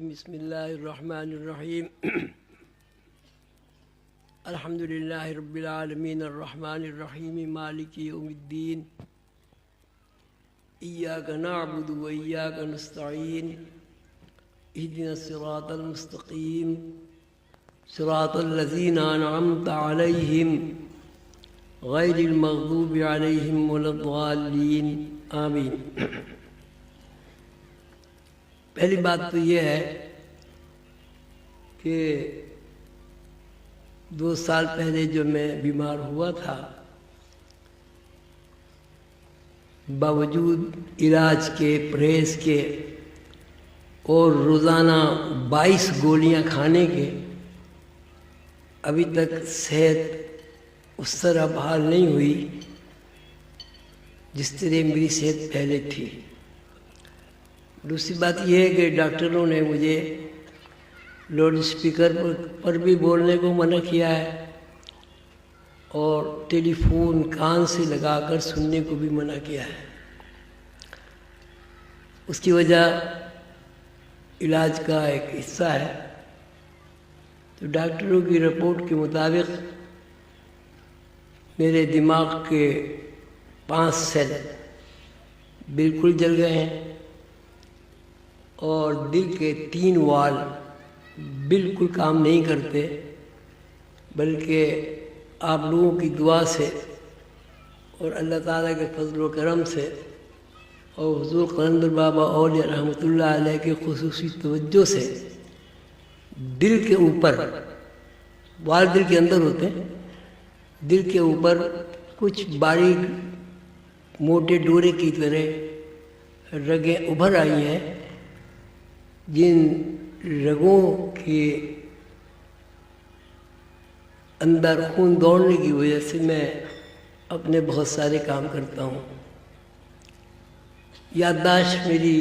الرجيم بسم الله الرحمن الرحيم الحمد لله رب العالمين الرحمن الرحيم مالك يوم الدين إياك نعبد وإياك نستعين اهدنا الصراط المستقيم صراط الذين أنعمت عليهم غير المغضوب عليهم ولا الضالين آمين۔ پہلی بات تو یہ ہے کہ 2 سال پہلے جو میں بیمار ہوا تھا، باوجود علاج کے، پرہیز کے اور روزانہ 22 گولیاں کھانے کے، ابھی تک صحت اس طرح بحال نہیں ہوئی جس طرح میری صحت پہلے تھی۔ دوسری بات یہ ہے کہ ڈاکٹروں نے مجھے لاؤڈ اسپیکر پر بھی بولنے کو منع کیا ہے اور ٹیلی فون کان سے لگا کر سننے کو بھی منع کیا ہے۔ اس کی وجہ علاج کا ایک حصہ ہے۔ تو ڈاکٹروں کی رپورٹ کے مطابق میرے دماغ کے 5 سیل بالکل جل گئے ہیں اور دل کے 3 وال بالکل کام نہیں کرتے، بلکہ آپ لوگوں کی دعا سے اور اللہ تعالیٰ کے فضل و کرم سے اور حضور قلندر بابا اولیاء رحمۃ اللہ علیہ کے خصوصی توجہ سے دل کے اوپر، وال دل کے اندر ہوتے ہیں، دل کے اوپر کچھ باریک موٹے ڈورے کی طرح رگیں ابھر آئی ہیں، جن رگوں کے اندر خون دوڑنے کی وجہ سے میں اپنے بہت سارے کام کرتا ہوں۔ یادداشت میری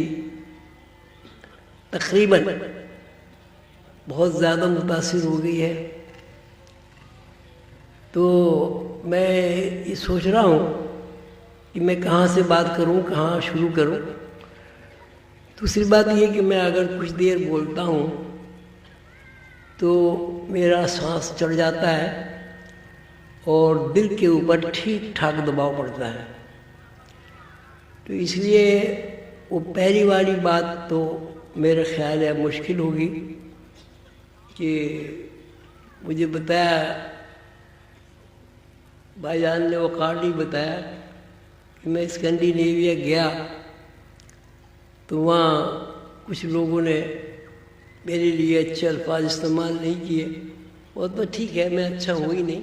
تقریباً بہت زیادہ متاثر ہو گئی ہے۔ تو میں یہ سوچ رہا ہوں کہ میں کہاں سے بات کروں، کہاں شروع کروں۔ دوسری بات یہ کہ میں اگر کچھ دیر بولتا ہوں تو میرا سانس چڑھ جاتا ہے اور دل کے اوپر ٹھیک ٹھاک دباؤ پڑتا ہے۔ تو اس لیے وہ پہلی والی بات تو میرا خیال ہے مشکل ہوگی کہ مجھے بتایا، بھائی جان نے وہ کارڈ بتایا کہ میں اسکینڈینیویا گیا تو وہاں کچھ لوگوں نے میرے لیے اچھے الفاظ استعمال نہیں کیے۔ وہ تو ٹھیک ہے، میں اچھا ہوں ہی نہیں۔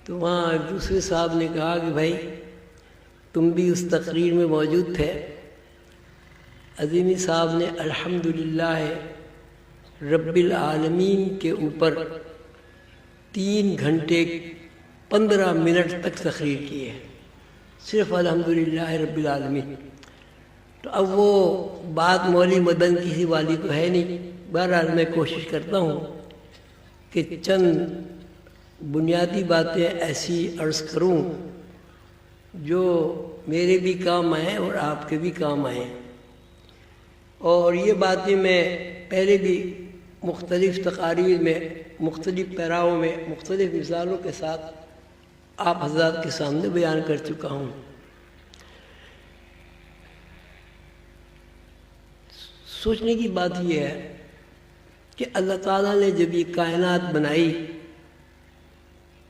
تو وہاں دوسرے صاحب نے کہا کہ بھائی تم بھی اس تقریر میں موجود تھے۔ عظیمی صاحب نے الحمدللہ رب العالمین کے اوپر 3 گھنٹے 15 منٹ تک تقریر کی ہے، صرف الحمدللہ رب العالمین۔ تو اب وہ بات مولی مدن کسی والی تو ہے نہیں۔ بہرحال میں کوشش کرتا ہوں کہ چند بنیادی باتیں ایسی عرض کروں جو میرے بھی کام آئیں اور آپ کے بھی کام آئیں۔ اور یہ باتیں میں پہلے بھی مختلف تقاریر میں، مختلف پیراؤں میں، مختلف مثالوں کے ساتھ آپ حضرات کے سامنے بیان کر چکا ہوں۔ سوچنے کی بات یہ ہے کہ اللہ تعالیٰ نے جب یہ کائنات بنائی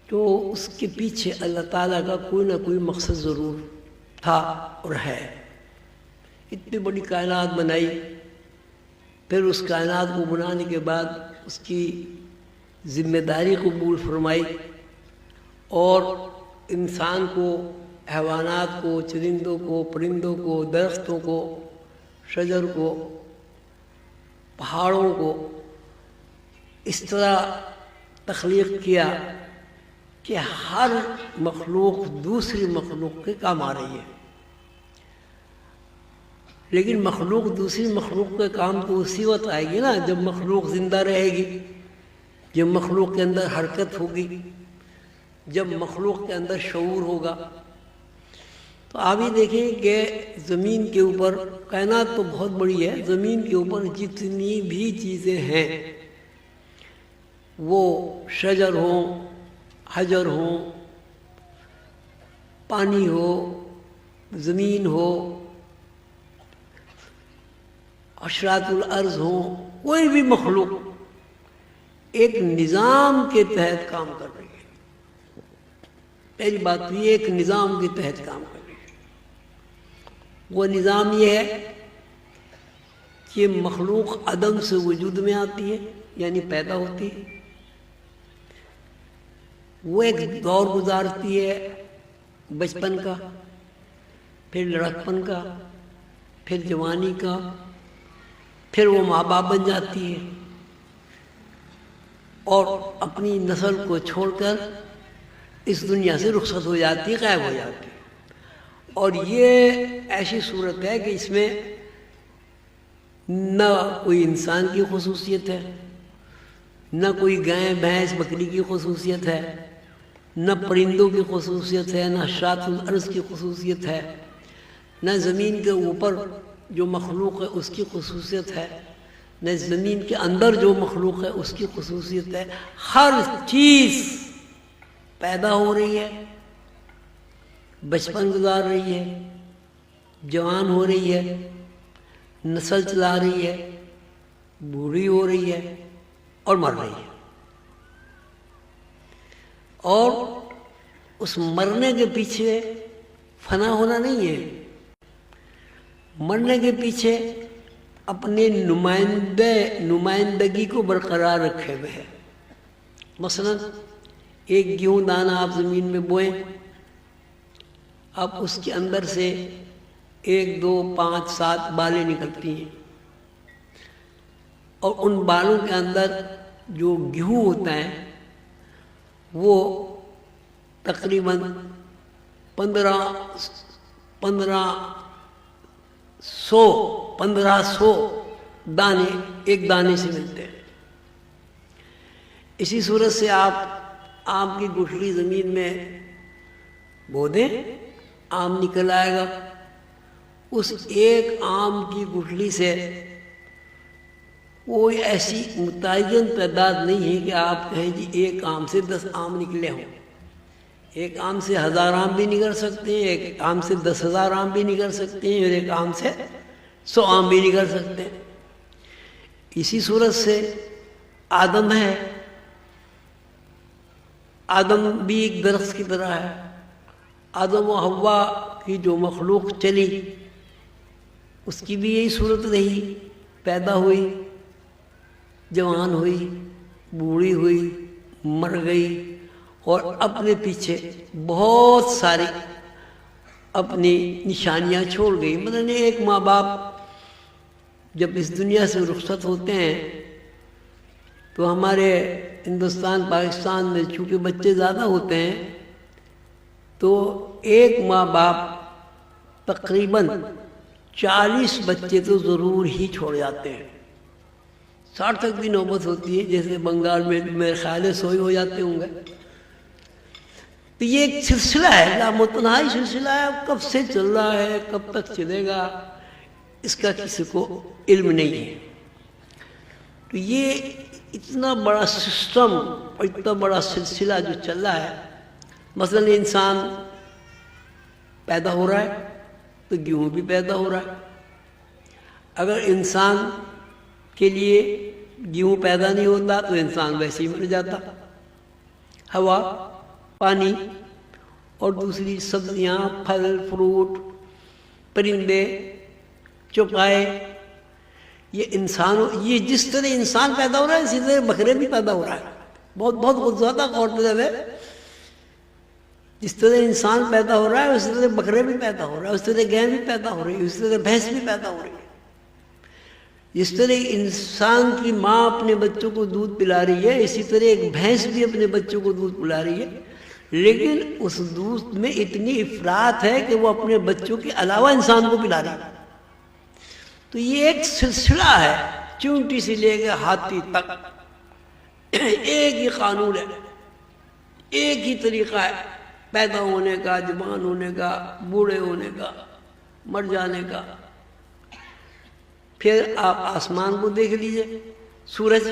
تو اس کے پیچھے اللہ تعالیٰ کا کوئی نہ کوئی مقصد ضرور تھا اور ہے۔ اتنی بڑی کائنات بنائی، پھر اس کائنات کو بنانے کے بعد اس کی ذمہ داری قبول فرمائی اور انسان کو، حیوانات کو، چرندوں کو، پرندوں کو، درختوں کو، شجر کو، پہاڑوں کو اس طرح تخلیق کیا کہ ہر مخلوق دوسری مخلوق کے کام آ رہی ہے۔ لیکن مخلوق دوسری مخلوق کے کام تو اسی وقت آئے گی نا جب مخلوق زندہ رہے گی، جب مخلوق کے اندر حرکت ہوگی، جب مخلوق کے اندر شعور ہوگا۔ تو آپ یہ دیکھیں کہ زمین کے اوپر کائنات تو بہت بڑی ہے، زمین کے اوپر جتنی بھی چیزیں ہیں، وہ شجر ہوں، حجر ہوں، پانی ہو، زمین ہو، حشرات الارض ہوں، کوئی بھی مخلوق ایک نظام کے تحت کام کر رہی ہے۔ پہلی بات تو یہ ایک نظام کے تحت کام کر رہی ہے۔ وہ نظام یہ ہے کہ مخلوق عدم سے وجود میں آتی ہے، یعنی پیدا ہوتی ہے، وہ ایک دور گزارتی ہے بچپن کا، پھر لڑکپن کا، پھر جوانی کا، پھر وہ ماں باپ بن جاتی ہے اور اپنی نسل کو چھوڑ کر اس دنیا سے رخصت ہو جاتی ہے، غائب ہو جاتی ہے۔ اور یہ ایسی صورت ہے کہ اس میں نہ کوئی انسان کی خصوصیت ہے، نہ کوئی گائے بھینس بکری کی خصوصیت ہے، نہ پرندوں کی خصوصیت ہے، نہ حشرات الارض کی خصوصیت ہے، نہ زمین کے اوپر جو مخلوق ہے اس کی خصوصیت ہے، نہ زمین کے اندر جو مخلوق ہے اس کی خصوصیت ہے۔ ہر چیز پیدا ہو رہی ہے، بچپن گزار رہی ہے، جوان ہو رہی ہے، نسل چلا رہی ہے، بوڑھی ہو رہی ہے اور مر رہی ہے۔ اور اس مرنے کے پیچھے فنا ہونا نہیں ہے، مرنے کے پیچھے اپنے نمائندگی کو برقرار رکھے ہوئے ہے۔ مثلا ایک گیہوں دانہ آپ زمین میں بوئیں، اب اس کے اندر سے 1 2 5 7 بالیں نکلتی ہیں، اور ان بالوں کے اندر جو گیہوں ہوتا ہے وہ تقریباً 1500 دانے ایک دانے سے ملتے ہیں۔ اسی صورت سے آپ آم کی گٹھلی زمین میں بو دیں، آم نکل آئے گا۔ اس ایک آم کی گٹھلی سے کوئی ایسی متعین تعداد نہیں ہے کہ آپ کہیں جی ایک آم سے 10 آم نکلے ہوں۔ ایک آم سے 1000 آم بھی نکل سکتے ہیں، ایک آم سے 10,000 آم بھی نکل سکتے ہیں، اور ایک آم سے 100 آم بھی نکل سکتے ہیں۔ اسی صورت سے آدم ہے، آدم بھی ایک درخت کی طرح ہے۔ آدم و حوا کی جو مخلوق چلی اس کی بھی یہی صورت رہی، پیدا ہوئی، جوان ہوئی، بوڑھی ہوئی، مر گئی، اور اپنے پیچھے بہت ساری اپنی نشانیاں چھوڑ گئی۔ مثلا ایک ماں باپ جب اس دنیا سے رخصت ہوتے ہیں تو ہمارے ہندوستان پاکستان میں چونکہ بچے زیادہ ہوتے ہیں تو ایک ماں باپ تقریباً 40 بچے تو ضرور ہی چھوڑ جاتے ہیں۔ 60 تک بھی نوبت ہوتی ہے، جیسے بنگال میں میرے خیال ہے 100 ہی ہو جاتے ہوں گے۔ تو یہ ایک سلسلہ ہے، لامتناہی سلسلہ ہے، کب سے چل رہا ہے، کب تک چلے گا اس کا کسی کو علم نہیں ہے۔ تو یہ اتنا بڑا سسٹم اور اتنا بڑا سلسلہ جو چل رہا ہے، مثلا انسان پیدا ہو رہا ہے تو گیہوں بھی پیدا ہو رہا ہے۔ اگر انسان کے لیے گیہوں پیدا نہیں ہوتا تو انسان ویسے ہی مر جاتا۔ ہوا، پانی اور دوسری سبزیاں، پھل فروٹ، پرندے، چوپائے، یہ جس طرح انسان پیدا ہو رہا ہے اسی طرح بکرے بھی پیدا ہو رہا ہے۔ بہت بہت زیادہ غور طلب ہے، جس طرح انسان پیدا ہو رہا ہے اسی طرح بکرے بھی پیدا ہو رہا ہے، اس طرح گائے بھی پیدا ہو رہی ہے، اسی طرح بھینس بھی پیدا ہو رہی ہے۔ جس طرح انسان کی ماں اپنے بچوں کو دودھ پلا رہی ہے اسی طرح ایک بھینس بھی اپنے بچوں کو دودھ پلا رہی ہے، لیکن اس دودھ میں اتنی افراط ہے کہ وہ اپنے بچوں کے علاوہ انسان کو پلا رہی ہے۔ تو یہ ایک سلسلہ ہے، چونٹی سے لے کے ہاتھی تک ایک ہی قانون ہے، ایک ہی طریقہ ہے، پیدا ہونے کا، جوان ہونے کا، بوڑھے ہونے کا، مر جانے کا۔ پھر آپ آسمان کو دیکھ لیجئے، سورج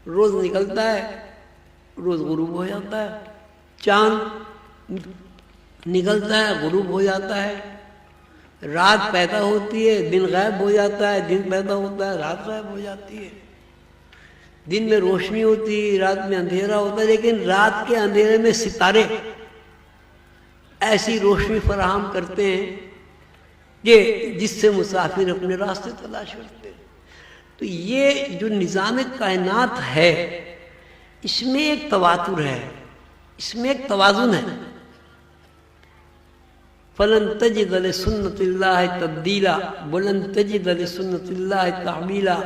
روز نکلتا ہے، روز غروب ہو جاتا ہے، چاند نکلتا ہے، غروب ہو جاتا ہے، رات پیدا ہوتی ہے، دن غائب ہو جاتا ہے، دن پیدا ہوتا ہے، رات غائب ہو جاتی ہے، دن میں روشنی ہوتی ہے، رات میں اندھیرا ہوتا ہے، لیکن رات کے اندھیرے میں ستارے ایسی روشنی فراہم کرتے ہیں کہ جس سے مسافر اپنے راستے تلاش کرتے ہیں۔ تو یہ جو نظام کائنات ہے، اس میں ایک تواتر ہے، اس میں ایک توازن ہے۔ فَلَن تَجِدَ لِسُنَّتِ اللَّهِ تَبْدِيلًا وَلَن تَجِدَ لِسُنَّتِ اللَّهِ تَحْوِيلًا۔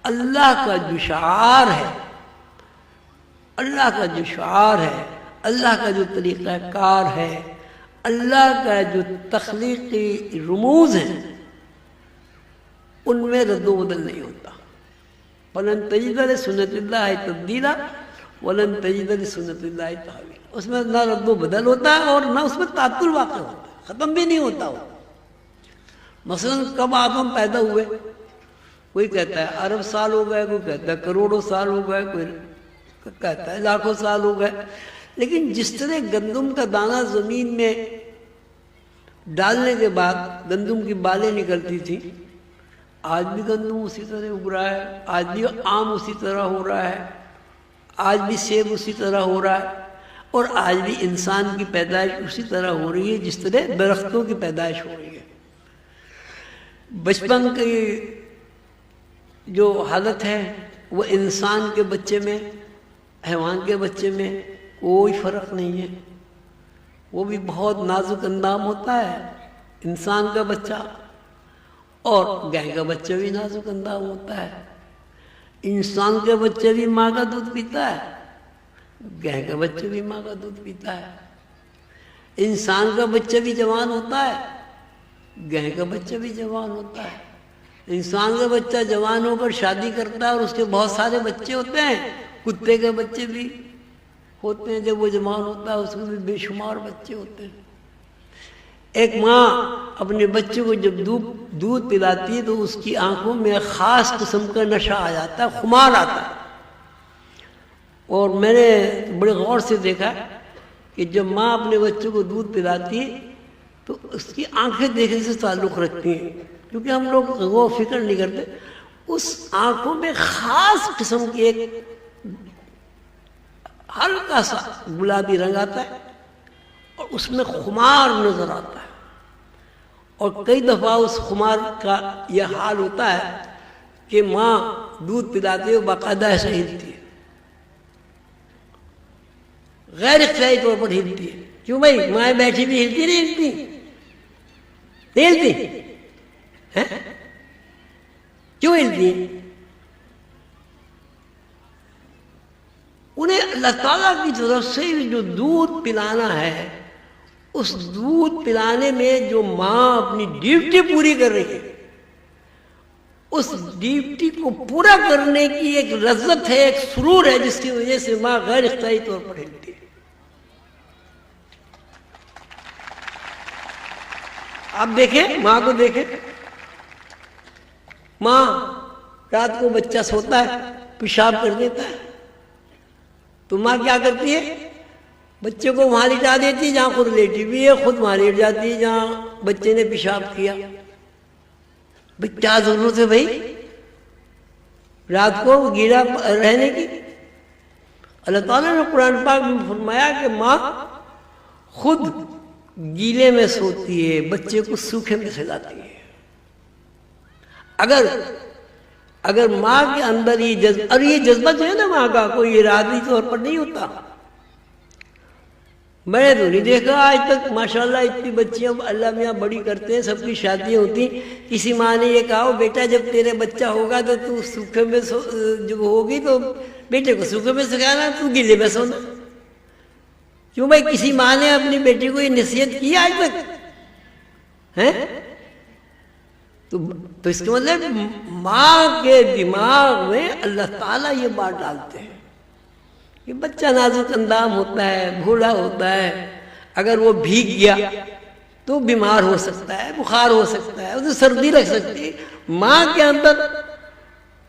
اللہ کا جو شعار ہے، اللہ کا جو شعار ہے، اللہ کا جو طریقہ کار ہے، اللہ کا جو تخلیقی رموز ہیں، ان میں رد و بدل نہیں ہوتا۔ فَلَن تَجِدَ لِسُنَّتِ اللَّهِ تَبْدِيلًا وَلَن تَجِدَ لِسُنَّتِ اللَّهِ تَحْوِيلًا۔ اس میں نہ رد و بدل ہوتا ہے اور نہ اس میں تعطل واقع ہوتا ہے، ختم بھی نہیں ہوتا وہ۔ مثلا کب آدم پیدا ہوئے، کوئی کہتا ہے ارب سال ہو گئے، کوئی کہتا ہے کروڑوں سال ہو گئے، کوئی کہتا ہے لاکھوں سال ہو گئے۔ لیکن جس طرح گندم کا دانہ زمین میں ڈالنے کے بعد گندم کی بالیں نکلتی تھی، آج بھی گندم اسی طرح اگ رہا ہے، آج بھی آم اسی طرح ہو رہا ہے، آج بھی سیب اسی طرح ہو رہا ہے، اور آج بھی انسان کی پیدائش اسی طرح ہو رہی ہے جس طرح درختوں کی پیدائش ہو رہی ہے۔ بچپن کی جو حالت ہے وہ انسان کے بچے میں، حیوان کے بچے میں کوئی فرق نہیں ہے، وہ بھی بہت نازک اندام ہوتا ہے انسان کا بچہ، اور گائے کا بچہ بھی نازک اندام ہوتا ہے۔ انسان کے بچے بھی ماں کا دودھ پیتا ہے، گائے کا بچہ بھی ماں کا دودھ پیتا ہے۔ انسان کا بچہ بھی جوان ہوتا ہے، گائے کا بچہ بھی جوان ہوتا ہے۔ انسان کا بچہ جوان ہو کر شادی کرتا ہے اور اس کے بہت سارے بچے ہوتے ہیں، کتے کے بچے بھی ہوتے ہیں، جب وہ جوان ہوتا ہے اس کے بھی بے شمار بچے ہوتے ہیں۔ ایک ماں اپنے بچے کو جب دودھ پلاتی ہے تو اس کی آنکھوں میں خاص قسم کا نشہ آ جاتا ہے، خمار آتا ہے۔ اور میں نے بڑے غور سے دیکھا کہ جب ماں اپنے بچوں کو دودھ پلاتی ہے تو اس کی آنکھیں دیکھنے سے تعلق رکھتی ہیں، کیونکہ ہم لوگ غور و فکر نہیں کرتے، اس آنکھوں میں خاص قسم کی ایک ہلکا سا گلابی رنگ آتا ہے اور اس میں خمار نظر آتا ہے، اور کئی دفعہ اس خمار کا یہ حال ہوتا ہے کہ ماں دودھ پلاتے ہوئے باقاعدہ ایسا ہلتی ہے، غیر اختیاری طور پر ہلتی ہے۔ کیوں بھائی، مائیں بیٹھی بھی ہلتی نہیں ہلتی؟ نہیں ہلتی؟ کیوں ہلتی ہیں؟ انہیں اللہ تعالیٰ کی طرف سے جو دودھ پلانا ہے، اس دودھ پلانے میں جو ماں اپنی ڈیوٹی پوری کر رہی ہے، اس ڈیوٹی کو پورا کرنے کی ایک لذت ہے، ایک سرور ہے، جس کی وجہ سے ماں غیر اختیاری طور پر ہلتی ہے۔ آپ دیکھیں، ماں کو دیکھیں، ماں رات کو بچہ سوتا ہے، پیشاب کر دیتا ہے تو ماں کیا کرتی ہے؟ بچے کو وہاں لٹا دیتی ہے جہاں خود لیٹی ہوئی ہے، خود وہاں لیٹ جاتی ہے جہاں بچے نے پیشاب کیا۔ بھئی کیا ضرورت ہے بھائی رات کو گیلا رہنے کی؟ اللہ تعالیٰ نے قرآن پاک میں فرمایا کہ ماں خود گیلے میں سوتی ہے، بچے کو سوکھے میں سلاتی ہے۔ اگر ماں کے اندر یہ جذبہ، اور یہ جذبہ جو ہے نا ماں کا کوئی ارادی طور پر نہیں ہوتا۔ میں نے تو نہیں دیکھا آج تک ماشاءاللہ اتنی بچیاں اللہ میاں بڑی کرتے ہیں، سب کی شادیاں ہوتی، کسی ماں نے یہ کہا بیٹا جب تیرے بچہ ہوگا تو سوکھے میں جب ہوگی تو بیٹے کو سوکھے میں سکھانا، تو گیلے میں سونا۔ کیوں بھائی، کسی ماں نے اپنی بیٹی کو یہ نصیحت کی آج تک ہے؟ تو اس کا مطلب ماں کے دماغ میں اللہ تعالیٰ یہ بات ڈالتے ہیں کہ بچہ نازک اندام ہوتا ہے، بھولا ہوتا ہے، اگر وہ بھیگ گیا تو بیمار ہو سکتا ہے، بخار ہو سکتا ہے، اسے سردی لگ سکتی ہے۔ ماں کے اندر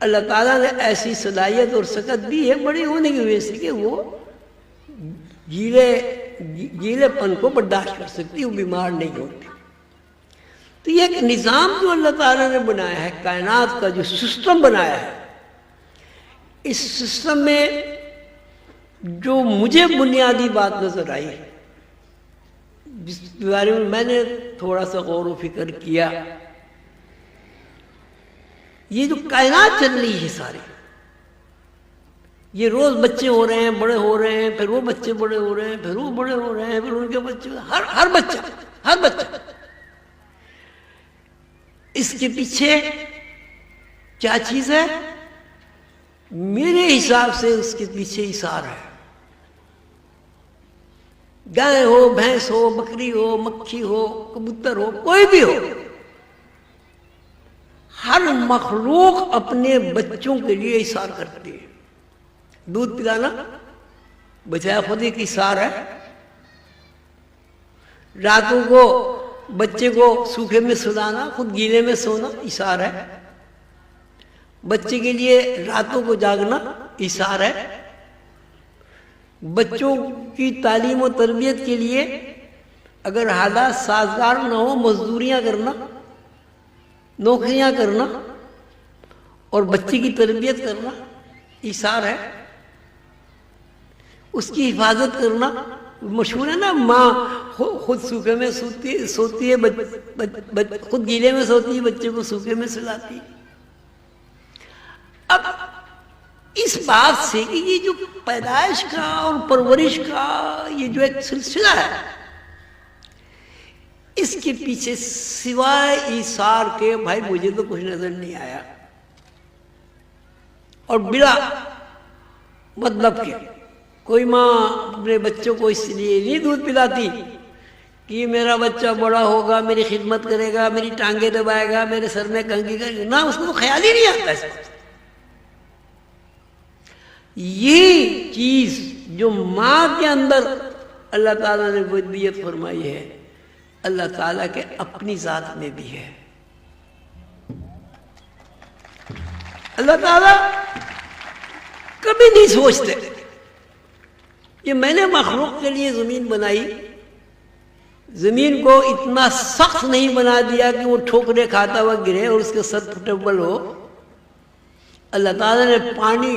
اللہ تعالیٰ نے ایسی صلاحیت اور سکت دی ہے بڑی ہونے کی وجہ سے کہ وہ گیلے پن کو برداشت کر سکتی، وہ بیمار نہیں ہوتی۔ تو یہ ایک نظام جو اللہ تعالیٰ نے بنایا ہے، کائنات کا جو سسٹم بنایا ہے، اس سسٹم میں جو مجھے بنیادی بات نظر آئی، جس کے بارے میں نے تھوڑا سا غور و فکر کیا، یہ جو کائنات چل رہی ہے ساری، یہ روز بچے ہو رہے ہیں، بڑے ہو رہے ہیں، پھر وہ بچے بڑے ہو رہے ہیں، پھر وہ بڑے ہو رہے ہیں، پھر ان کے بچے، ہر بچہ اس کے پیچھے کیا چیز ہے؟ میرے حساب سے اس کے پیچھے اثار ہے۔ گائے ہو، بھینس ہو، بکری ہو، مکھی ہو، کبوتر ہو، کوئی بھی ہو، ہر مخلوق اپنے بچوں کے لیے اثار کرتی ہے۔ دودھ پلانا بچہ خود ایک اثار ہے، راتوں کو بچے کو سوکھے میں سلانا، خود گیلے میں سونا اثار ہے، بچے کے لیے راتوں کو جاگنا اثار ہے، بچوں کی تعلیم و تربیت کے لیے اگر حالات سازگار نہ ہو، مزدوریاں کرنا، نوکریاں کرنا اور بچے کی تربیت کرنا اثار ہے، اس کی حفاظت کرنا۔ مشہور ہے نا، ماں خود سوکھے میں سوتی ہے، خود گیلے میں سوتی ہے، بچے کو سوکھے میں سلاتی ہے۔ اب اس بات سے کہ یہ جو پیدائش کا اور پرورش کا یہ جو ایک سلسلہ ہے، اس کے پیچھے سوائے ایثار کے بھائی مجھے تو کچھ نظر نہیں آیا، اور بلا مطلب کے کوئی ماں اپنے بچوں کو اس لیے نہیں دودھ پلاتی کہ یہ میرا بچہ بڑا ہوگا، میری خدمت کرے گا، میری ٹانگیں دبائے گا، میرے سر میں کنگھی کرے گا، نہ، اس کو تو خیال ہی نہیں آتا اس وقت۔ یہ چیز جو ماں کے اندر اللہ تعالیٰ نے ودیت فرمائی ہے، اللہ تعالیٰ کے اپنی ذات میں بھی ہے۔ اللہ تعالیٰ کبھی نہیں سوچتے کہ میں نے مخلوق کے لیے زمین بنائی، زمین کو اتنا سخت نہیں بنا دیا کہ وہ ٹھوکریں کھاتا ہوا گرے اور اس کے سر پھٹبل ہو۔ اللہ تعالیٰ نے پانی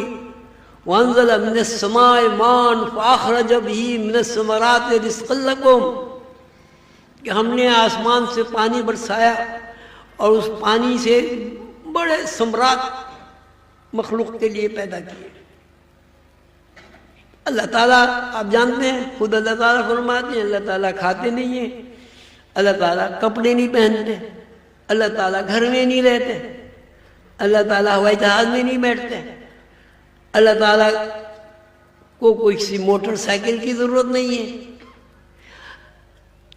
وَأَنزَلَ مِنَ السَّمَاءِ مَاءً فَأَخْرَجَ بِهِ مِنَ الثَّمَرَاتِ رِزْقًا لَكُمْ، کہ ہم نے آسمان سے پانی برسایا اور اس پانی سے بڑے ثمرات مخلوق کے لیے پیدا کیے۔ اللہ تعالیٰ آپ جانتے ہیں، خود اللہ تعالیٰ فرماتے ہیں اللہ تعالیٰ کھاتے نہیں ہیں، اللہ تعالیٰ کپڑے نہیں پہنتے، اللہ تعالیٰ گھر میں نہیں رہتے، اللہ تعالیٰ ہوائی جہاز میں نہیں بیٹھتے، اللہ تعالیٰ کو کوئی کسی موٹر سائیکل کی ضرورت نہیں ہے۔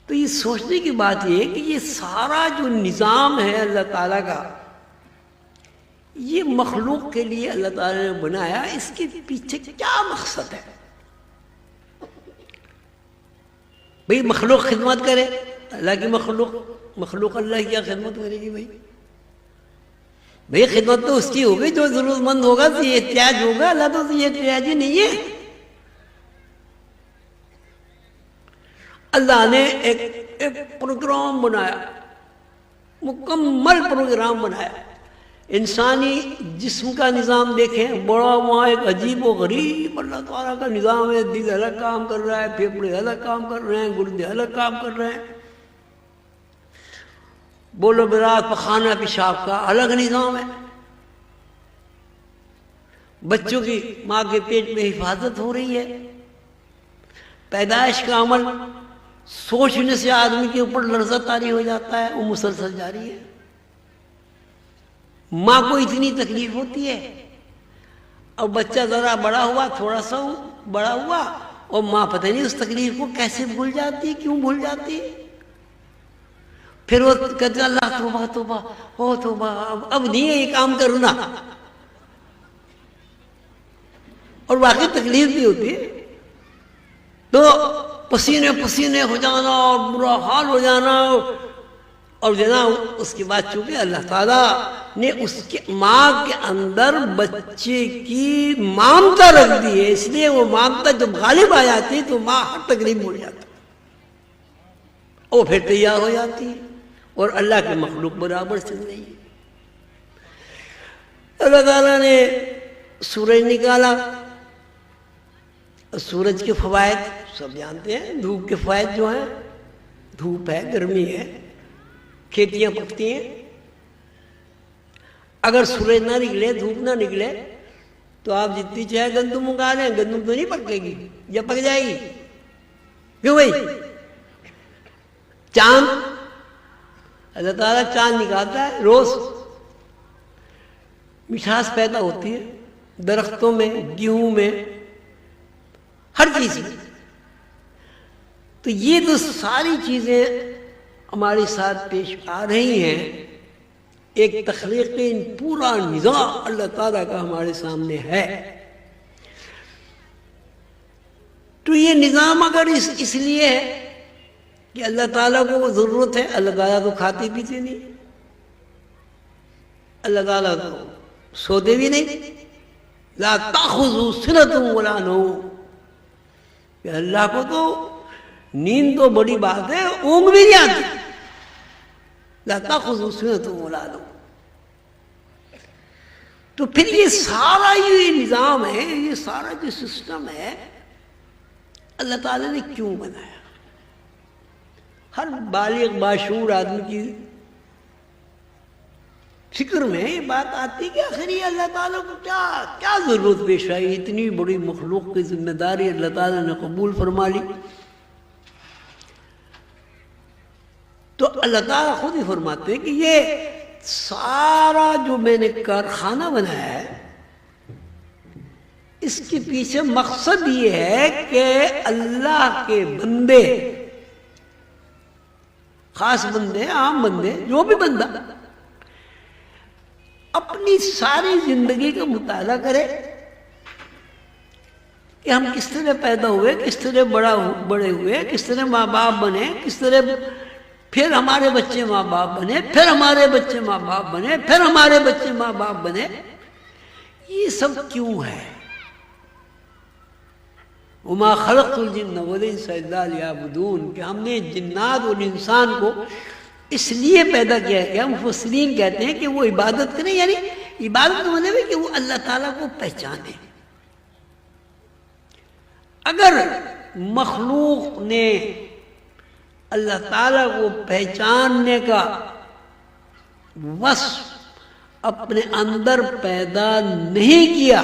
تو یہ سوچنے کی بات یہ ہے کہ یہ سارا جو نظام ہے اللہ تعالیٰ کا، یہ مخلوق کے لیے اللہ تعالیٰ نے بنایا، اس کے پیچھے کیا مقصد ہے؟ بھئی مخلوق خدمت کرے، اللہ کی مخلوق اللہ کی کیا خدمت کرے گی؟ بھئی خدمت تو اس کی ہوگی جو ضرورت مند ہوگا، تو یہ احتیاج ہوگا، اللہ تو یہ احتیاجی نہیں ہے۔ اللہ نے ایک پروگرام بنایا، مکمل پروگرام بنایا۔ انسانی جسم کا نظام دیکھیں، بڑا وہاں ایک عجیب و غریب اللہ تعالیٰ کا نظام ہے، دل الگ کام کر رہا ہے، پھیپھڑے الگ کام کر رہے ہیں، گردے الگ کام کر رہے ہیں، بولو براز پخانہ پیشاب کا الگ نظام ہے، بچوں کی ماں کے پیٹ میں حفاظت ہو رہی ہے، پیدائش کا عمل سوچنے سے آدمی کے اوپر لرزہ طاری ہو جاتا ہے، وہ مسلسل جاری ہے۔ ماں کو اتنی تکلیف ہوتی ہے، اور بچہ ذرا بڑا ہوا، تھوڑا سا بڑا ہوا، اور ماں پتہ نہیں اس تکلیف کو کیسے بھول جاتی ہے، کیوں بھول جاتی ہے، پھر وہ کہتے اللہ توبہ توبہ، او توبہ، اب نہیں ہے یہ کام کرنا۔ اور واقعی تکلیف بھی ہوتی ہے، تو پسینے پسینے ہو جانا اور برا حال ہو جانا، اور جناب اس کے بعد چونکہ اللہ تعالیٰ نے اس کے ماں کے اندر بچے کی مامتا رکھ دی ہے، اس لیے وہ مامتا جب غالب آ جاتی ہے تو ماں ہر تکلیف بھول جاتی ہے، اور پھر تیار ہو جاتی ہے اور اللہ کے مخلوق برابر چل رہی ہے۔ اللہ تعالیٰ نے سورج نکالا، سورج کے فوائد سب جانتے ہیں، دھوپ کے فوائد جو ہیں، دھوپ ہے، گرمی ہے، کھیتیاں پکتی ہیں۔ اگر سورج نہ نکلے، دھوپ نہ نکلے تو آپ جتنی چاہے گندم اگا لیں، گندم تو نہیں پکے گی یا پک جائے گی، کیوں بھائی؟ چاند، اللہ تعالیٰ چاند نکالتا ہے روز، مٹھاس پیدا ہوتی ہے درختوں میں، گیہوں میں، ہر چیز میں۔ تو یہ تو ساری چیزیں ہمارے ساتھ پیش آ رہی ہیں، ایک تخلیقی پورا نظام اللہ تعالیٰ کا ہمارے سامنے ہے۔ تو یہ نظام اگر اس لیے ہے کہ اللہ تعالیٰ کو ضرورت ہے، اللہ تعالیٰ تو کھاتے پیتے نہیں، اللہ تعالیٰ تو سوتے بھی نہیں، لا تأخذہ سنۃ ولا نوم، کہ اللہ کو تو نیند تو بڑی بات ہے، اونگ بھی نہیں آتی، لا تأخذہ سنۃ ولا نوم۔ تو پھر یہ سارا یہ نظام ہے، یہ سارا جو سسٹم ہے، اللہ تعالیٰ نے کیوں بنایا؟ ہر بالغ باشعور آدمی کی فکر میں یہ بات آتی کہ آخر یہ اللہ تعالیٰ کو کیا ضرورت پیش آئی، اتنی بڑی مخلوق کی ذمہ داری اللہ تعالیٰ نے قبول فرما لی۔ تو اللہ تعالیٰ خود ہی فرماتے ہیں کہ یہ سارا جو میں نے کارخانہ بنایا ہے، اس کے پیچھے مقصد یہ ہے کہ اللہ کے بندے، خاص بندے، عام بندے، جو بھی بندہ اپنی ساری زندگی کا مطالعہ کرے کہ ہم کس طرح پیدا ہوئے، کس طرح بڑے ہوئے، کس طرح ماں باپ بنے، کس طرح پھر ہمارے بچے ماں باپ بنے، پھر ہمارے بچے ماں باپ بنے، پھر ہمارے بچے ماں باپ بنے، یہ سب کیوں ہے؟ وما خلقت الجن والانس الا لیعبدون، کہ ہم نے جنات اور انسان کو اس لیے پیدا کیا ہے کہ ہم مفسرین کہتے ہیں کہ وہ عبادت کریں، یعنی عبادت کا مطلب ہے کہ وہ اللہ تعالیٰ کو پہچانے۔ اگر مخلوق نے اللہ تعالیٰ کو پہچاننے کا وصف اپنے اندر پیدا نہیں کیا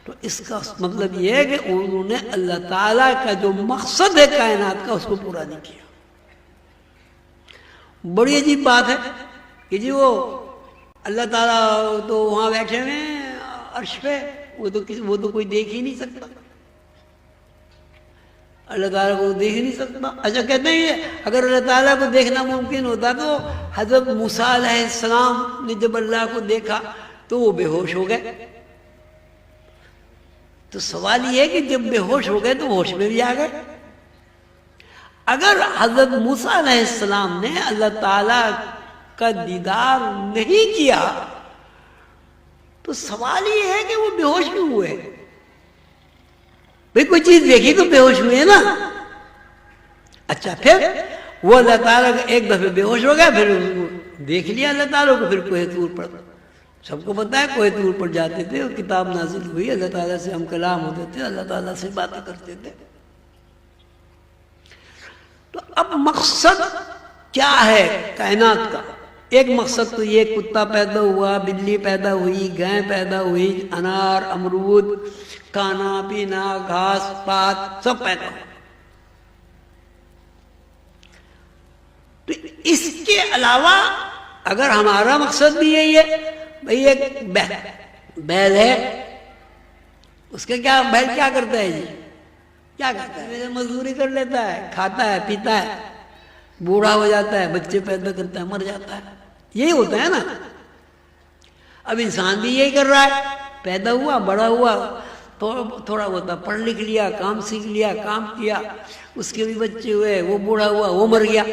تو اس کا مطلب یہ ہے کہ انہوں نے اللہ تعالیٰ کا جو مقصد ہے کائنات کا اس کو پورا نہیں کیا۔ بڑی عجیب بات ہے کہ جی وہ اللہ تعالیٰ تو وہاں بیٹھے ہوئے ہیں عرش پہ، وہ تو کوئی دیکھ ہی نہیں سکتا، اللہ تعالیٰ کو دیکھ نہیں سکتا۔ اچھا کہتے ہیں یہ اگر اللہ تعالیٰ کو دیکھنا ممکن ہوتا تو حضرت موسیٰ علیہ السلام نے جب اللہ کو دیکھا تو وہ بے ہوش ہو گئے۔ تو سوال یہ ہے کہ جب بے ہوش ہو گئے تو ہوش میں بھی آ گئے۔ اگر حضرت موسیٰ علیہ السلام نے اللہ تعالیٰ کا دیدار نہیں کیا تو سوال یہ ہے کہ وہ بے ہوش کیوں ہوئے؟ بھئی کوئی چیز دیکھی تو بے ہوش ہوئے نا۔ اچھا پھر وہ اللہ تعالیٰ کا ایک دفعہ بے ہوش ہو گیا، پھر دیکھ لیا اللہ تعالیٰ کو، پھر کوہ طور پر، سب کو پتا ہے کوہ طور پر جاتے تھے اور کتاب نازل ہوئی، اللہ تعالیٰ سے ہم کلام ہوتے تھے، اللہ تعالیٰ سے باتیں کرتے تھے۔ تو اب مقصد کیا ہے کائنات کا؟ ایک مقصد تو یہ کتا پیدا ہوا، بلی پیدا ہوئی، گائے پیدا ہوئی، انار، امرود، کھانا پینا، گھاس پات سب پیدا ہوا۔ تو اس کے علاوہ اگر ہمارا مقصد بھی یہی ہے، بھئی ایک بیل ہے، اس کا کیا، بیل کیا کرتا ہے جی؟ کیا کرتا ہے؟ مزدوری کر لیتا ہے، کھاتا ہے، پیتا ہے، بوڑھا ہو جاتا ہے، بچے پیدا کرتا ہے، مر جاتا ہے، یہی ہوتا ہے نا۔ اب انسان بھی یہی کر رہا ہے، پیدا ہوا، بڑا ہوا، تھوڑا بہت پڑھ لکھ لیا، کام سیکھ لیا، کام کیا، اس کے بھی بچے ہوئے، وہ بوڑھا ہوا، وہ مر گیا،